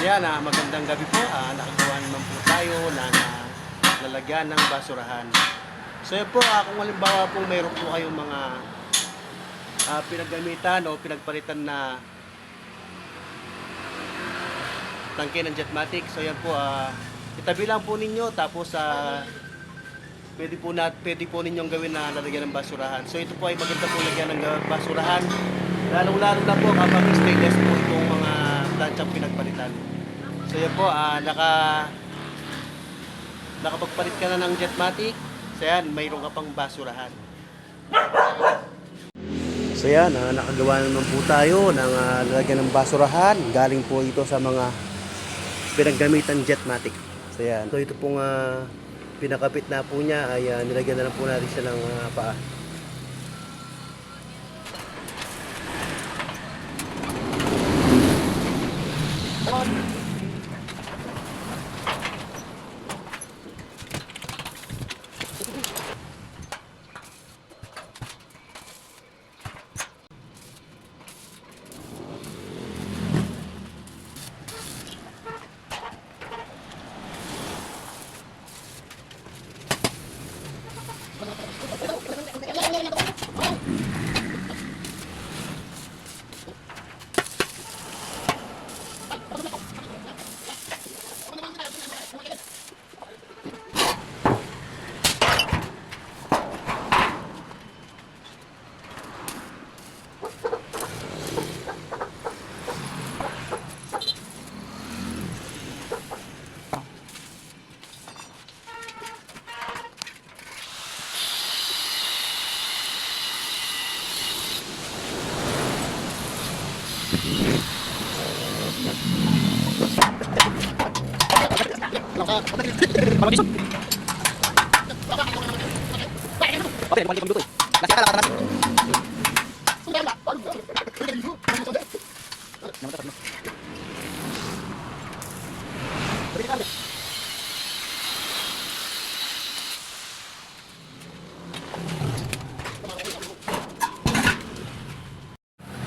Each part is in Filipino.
Yan, magandang gabi po. Nakagawa naman po tayo ng lalagyan ng basurahan. So yan po, kung halimbawa po mayroon po kayong mga pinaggamitan o pinagpalitan na tangke ng Jetmatic. So yan po, itabi lang po ninyo, tapos pwede po ninyong gawin na lalagyan ng basurahan. So ito po ay maganda po lagyan ng basurahan, lalong-lalo na po kapag stainless po itong mga planchang pinagpalitan. So yan po, nakapagpalit ka na ng Jetmatic. So yan, mayroon ka pang basurahan. So yan, nakagawa naman po tayo ng lalagyan ng basurahan. Galing po ito sa mga pinaggamitan Jetmatic. So yan, so ito pong pinakapit na po niya ay nilagyan na lang po natin siya ng paa.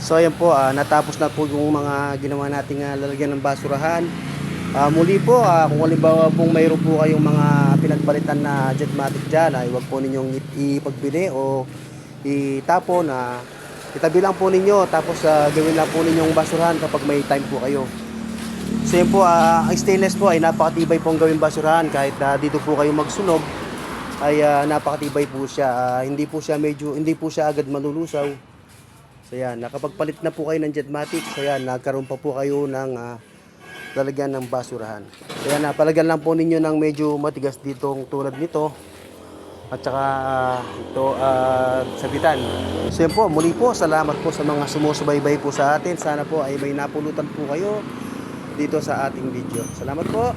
So ayan po, natapos na po yung mga ginawa nating lalagyan ng basurahan. Muli po, kung halimbawa pong mayroon po kayong mga pinagpalitan na Jetmatic dyan, ay huwag po ninyong ipagbili o itapon. Itabi lang po ninyo, tapos gawin lang po ninyong basurahan kapag may time po kayo. So yan po, ang stainless po ay napakatibay pong gawin basurahan. Kahit dito po kayo magsunog, ay napakatibay po siya. Hindi po siya agad malulusaw. So yan, nakapagpalit na po kayo ng Jetmatic. So yan, nagkaroon pa po kayo ng lalagyan ng basurahan. So yan, palagyan lang po ninyo ng medyo matigas ditong tulad nito. At saka ito sabitan. So yan po, muli po, salamat po sa mga sumusubaybay po sa atin. Sana po ay may napulutan po kayo dito sa ating video. Salamat po.